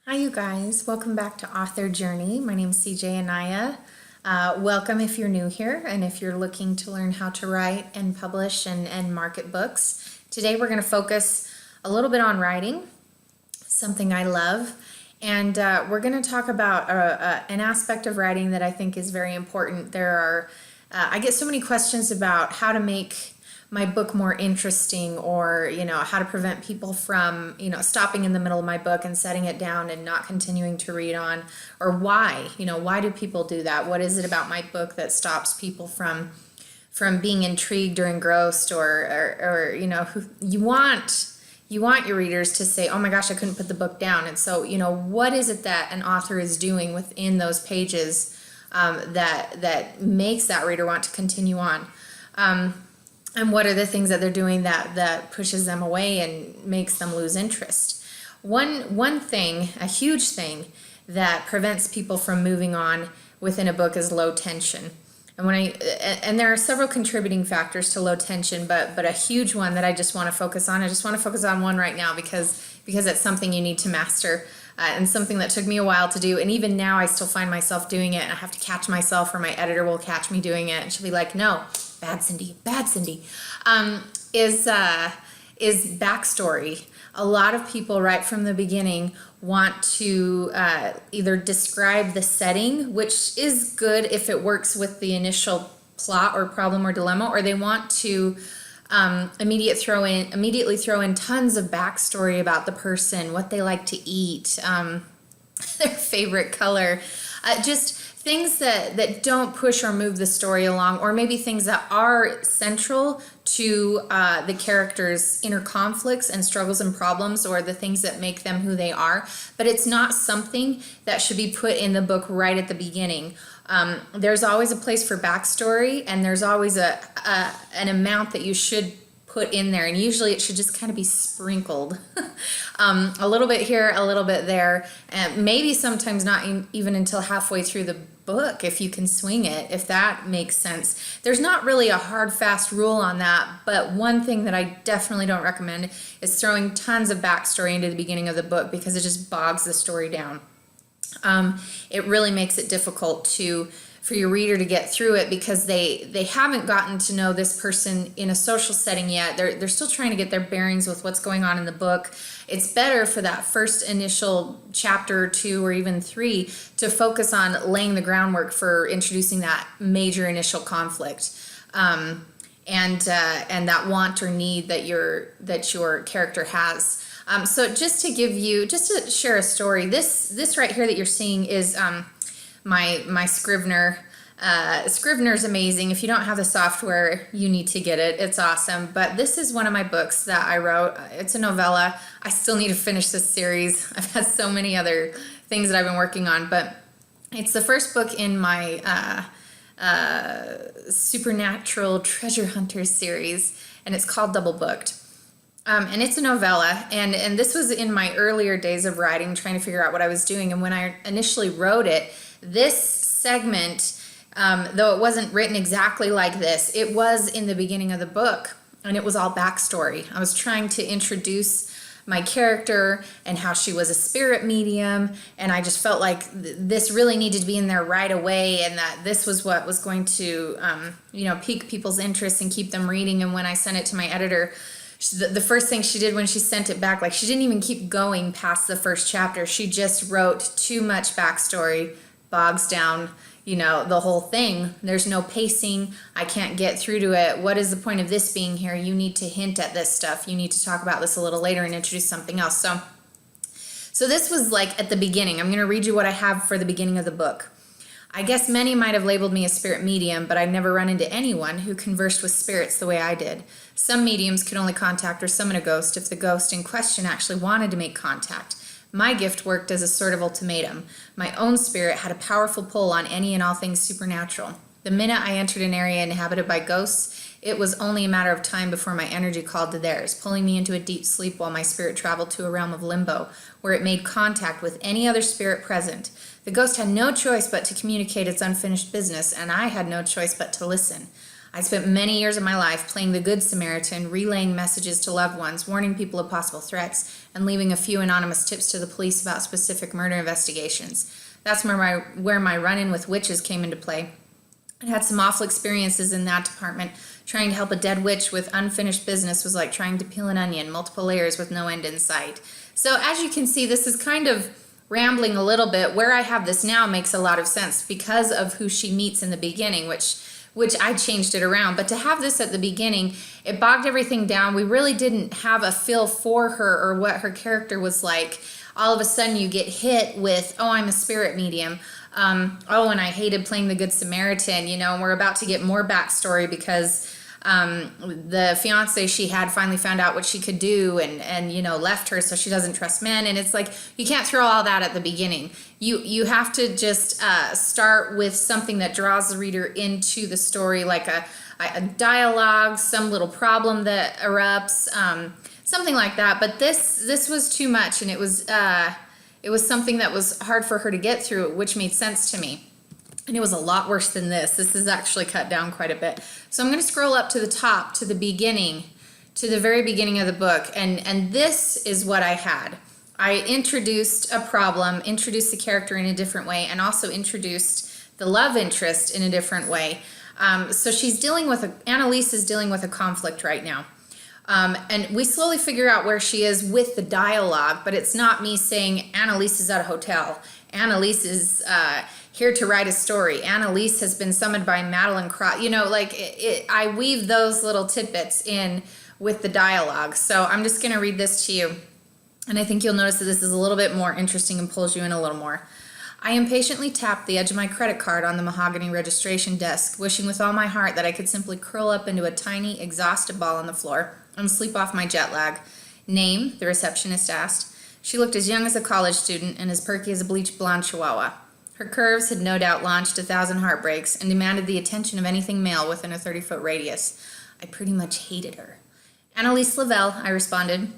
Hi, you guys. Welcome back to Author Journey. My name is CJ Anaya. Welcome if you're new here and if you're looking to learn how to write and publish and market books. Today we're going to focus a little bit on writing, something I love, and we're going to talk about an aspect of writing that I think is very important. I get so many questions about how to make my book more interesting, or how to prevent people from stopping in the middle of my book and setting it down and not continuing to read on, or why do people do that? What is it about my book that stops people from being intrigued or engrossed, or you want your readers to say, oh my gosh, I couldn't put the book down. And so what is it that an author is doing within those pages that makes that reader want to continue on? And what are the things that they're doing that pushes them away and makes them lose interest? One thing, a huge thing, that prevents people from moving on within a book is low tension. And there are several contributing factors to low tension, but a huge one that I just want to focus on. I just want to focus on one right now because it's something you need to master, and something that took me a while to do. And even now I still find myself doing it, and I have to catch myself, or my editor will catch me doing it, and she'll be like, no, bad Cindy, is backstory. A lot of people right from the beginning want to either describe the setting, which is good if it works with the initial plot or problem or dilemma, or they want to immediately throw in tons of backstory about the person, what they like to eat, their favorite color, just things that don't push or move the story along, or maybe things that are central to the characters' inner conflicts and struggles and problems, or the things that make them who they are. But it's not something that should be put in the book right at the beginning. There's always a place for backstory, and there's always an amount that you should put in there, and usually it should just kind of be sprinkled a little bit here, a little bit there, and maybe sometimes not even until halfway through the book, if you can swing it, if that makes sense. There's not really a hard, fast rule on that, but one thing that I definitely don't recommend is throwing tons of backstory into the beginning of the book, because it just bogs the story down. It really makes it difficult for your reader to get through it, because they haven't gotten to know this person in a social setting yet. They're still trying to get their bearings with what's going on in the book. It's better for that first initial chapter or two, or even three, to focus on laying the groundwork for introducing that major initial conflict, and that want or need that your character has. So just to share a story, this right here that you're seeing is my Scrivener. Scrivener's amazing. If you don't have the software, you need to get it. It's awesome. But this is one of my books that I wrote. It's a novella. I still need to finish this series. I've had so many other things that I've been working on, but it's the first book in my Supernatural Treasure Hunters series, and it's called Double Booked. And it's a novella, and this was in my earlier days of writing, trying to figure out what I was doing. And when I initially wrote it, this segment, though it wasn't written exactly like this, it was in the beginning of the book, and it was all backstory. I was trying to introduce my character and how she was a spirit medium, and I just felt like this really needed to be in there right away, and that this was what was going to pique people's interest and keep them reading. And when I sent it to my editor, the first thing she did when she sent it back, like, she didn't even keep going past the first chapter. She just wrote too much backstory, bogs down the whole thing. There's no pacing. I can't get through to it. What is the point of this being here? You need to hint at this stuff. You need to talk about this a little later and introduce something else. So this was like at the beginning. I'm going to read you what I have for the beginning of the book. I guess many might have labeled me a spirit medium, but I've never run into anyone who conversed with spirits the way I did. Some mediums could only contact or summon a ghost if the ghost in question actually wanted to make contact. My gift worked as a sort of ultimatum. My own spirit had a powerful pull on any and all things supernatural. The minute I entered an area inhabited by ghosts, it was only a matter of time before my energy called to theirs, pulling me into a deep sleep while my spirit traveled to a realm of limbo, where it made contact with any other spirit present. The ghost had no choice but to communicate its unfinished business, and I had no choice but to listen. I spent many years of my life playing the Good Samaritan, relaying messages to loved ones, warning people of possible threats, and leaving a few anonymous tips to the police about specific murder investigations. That's where my run-in with witches came into play. I had some awful experiences in that department. Trying to help a dead witch with unfinished business was like trying to peel an onion, multiple layers with no end in sight. So as you can see, this is kind of rambling a little bit. Where I have this now makes a lot of sense because of who she meets in the beginning, which I changed it around. But to have this at the beginning, it bogged everything down. We really didn't have a feel for her or what her character was like. All of a sudden you get hit with, oh, I'm a spirit medium. Oh, and I hated playing the Good Samaritan, and we're about to get more backstory because the fiance she had finally found out what she could do and left her, so she doesn't trust men. And it's like, you can't throw all that at the beginning. You have to just start with something that draws the reader into the story, like a dialogue, some little problem that erupts, something like that. But this was too much, and it was something that was hard for her to get through, which made sense to me. And it was a lot worse than this. This is actually cut down quite a bit. So I'm going to scroll up to the top, to the beginning, to the very beginning of the book. And this is what I had. I introduced a problem, introduced the character in a different way, and also introduced the love interest in a different way. So Annalise is dealing with a conflict right now. And we slowly figure out where she is with the dialogue, but it's not me saying Annalise is at a hotel. Annalise is here to write a story. Annalise has been summoned by Madeline Cross. I weave those little tidbits in with the dialogue. So I'm just going to read this to you. And I think you'll notice that this is a little bit more interesting and pulls you in a little more. I impatiently tapped the edge of my credit card on the mahogany registration desk, wishing with all my heart that I could simply curl up into a tiny, exhausted ball on the floor and sleep off my jet lag. Name, the receptionist asked. She looked as young as a college student and as perky as a bleached blonde chihuahua. Her curves had no doubt launched 1,000 heartbreaks and demanded the attention of anything male within a 30-foot radius. I pretty much hated her. Annalise Lavelle, I responded.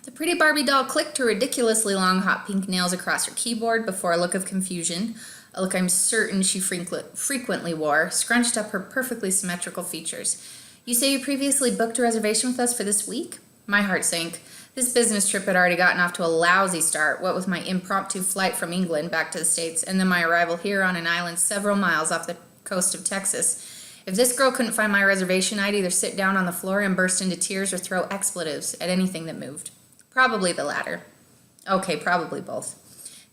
The pretty Barbie doll clicked her ridiculously long hot pink nails across her keyboard before a look of confusion, a look I'm certain she frequently wore, scrunched up her perfectly symmetrical features. You say you previously booked a reservation with us for this week? My heart sank. This business trip had already gotten off to a lousy start, what with my impromptu flight from England back to the States and then my arrival here on an island several miles off the coast of Texas. If this girl couldn't find my reservation, I'd either sit down on the floor and burst into tears or throw expletives at anything that moved. Probably the latter. Okay, probably both.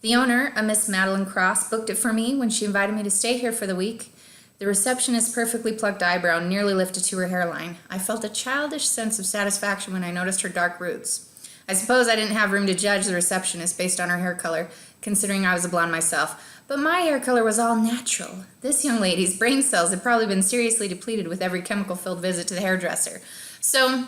The owner, a Miss Madeline Cross, booked it for me when she invited me to stay here for the week. The receptionist's perfectly plucked eyebrow nearly lifted to her hairline. I felt a childish sense of satisfaction when I noticed her dark roots. I suppose I didn't have room to judge the receptionist based on her hair color, considering I was a blonde myself. But my hair color was all natural. This young lady's brain cells had probably been seriously depleted with every chemical-filled visit to the hairdresser. So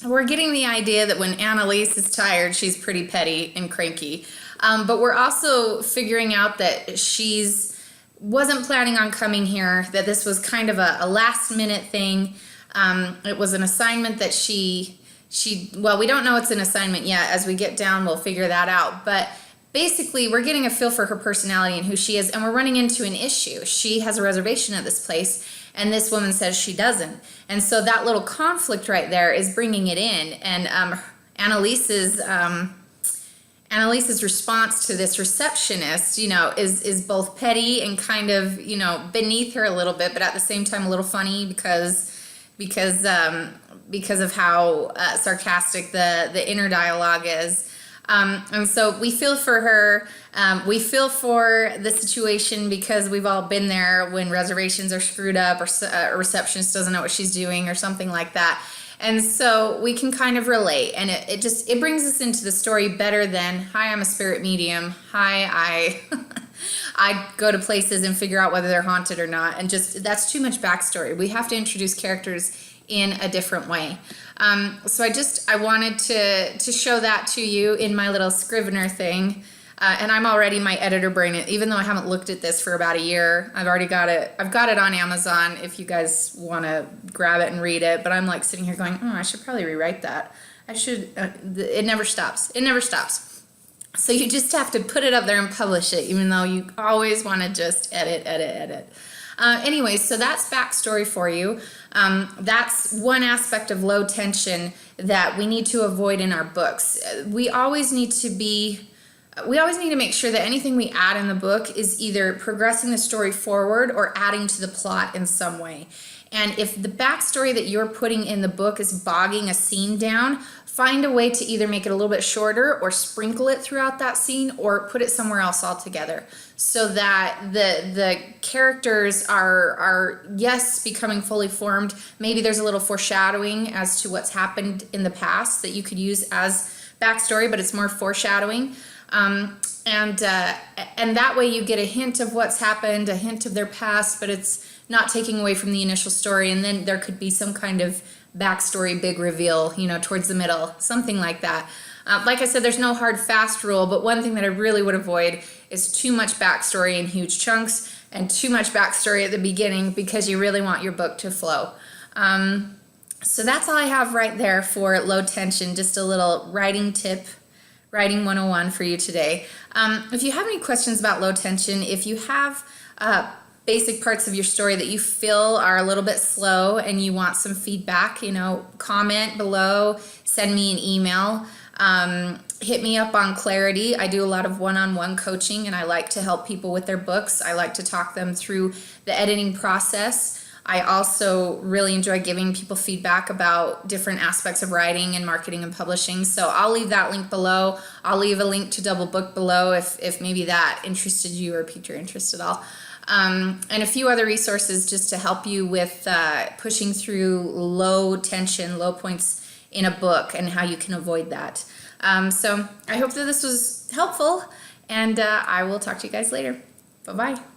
we're getting the idea that when Annalise is tired, she's pretty petty and cranky. But we're also figuring out that wasn't planning on coming here, that this was kind of a last-minute thing. It was an assignment that well, we don't know it's an assignment yet. As we get down, we'll figure that out. But basically, we're getting a feel for her personality and who she is, and we're running into an issue. She has a reservation at this place, and this woman says she doesn't. And so that little conflict right there is bringing it in. And Annalise's response to this receptionist, is both petty and kind of, beneath her a little bit, but at the same time a little funny because of how sarcastic the inner dialogue is. And so we feel for her. We feel for the situation because we've all been there when reservations are screwed up or a receptionist doesn't know what she's doing or something like that. And so we can kind of relate, and it brings us into the story better than, hi, I'm a spirit medium. Hi, I go to places and figure out whether they're haunted or not. And that's too much backstory. We have to introduce characters in a different way. So I wanted to show that to you in my little Scrivener thing. And I'm already, my editor brain, even though I haven't looked at this for about a year, I've already got it. I've got it on Amazon if you guys want to grab it and read it. But I'm like sitting here going, I should probably rewrite that. It never stops. It never stops. So you just have to put it up there and publish it, even though you always want to just edit. Anyways, so that's backstory for you. That's one aspect of low tension that we need to avoid in our books. We always need to make sure that anything we add in the book is either progressing the story forward or adding to the plot in some way. And if the backstory that you're putting in the book is bogging a scene down, find a way to either make it a little bit shorter or sprinkle it throughout that scene or put it somewhere else altogether, so that the characters are yes, becoming fully formed. Maybe there's a little foreshadowing as to what's happened in the past that you could use as backstory, but it's more foreshadowing. And that way you get a hint of what's happened, a hint of their past, but it's not taking away from the initial story. And then there could be some kind of backstory, big reveal, towards the middle, something like that. Like I said, there's no hard, fast rule, but one thing that I really would avoid is too much backstory in huge chunks and too much backstory at the beginning, because you really want your book to flow. So that's all I have right there for low tension, just a little writing tip, writing 101 for you today. If you have any questions about low tension, if you have basic parts of your story that you feel are a little bit slow and you want some feedback, comment below, send me an email, hit me up on Clarity. I do a lot of one-on-one coaching, and I like to help people with their books. I like to talk them through the editing process. I also really enjoy giving people feedback about different aspects of writing and marketing and publishing. So I'll leave that link below. I'll leave a link to Double Book below if maybe that interested you or piqued your interest at all. And a few other resources just to help you with pushing through low tension, low points in a book, and how you can avoid that. So I hope that this was helpful, and I will talk to you guys later. Bye-bye.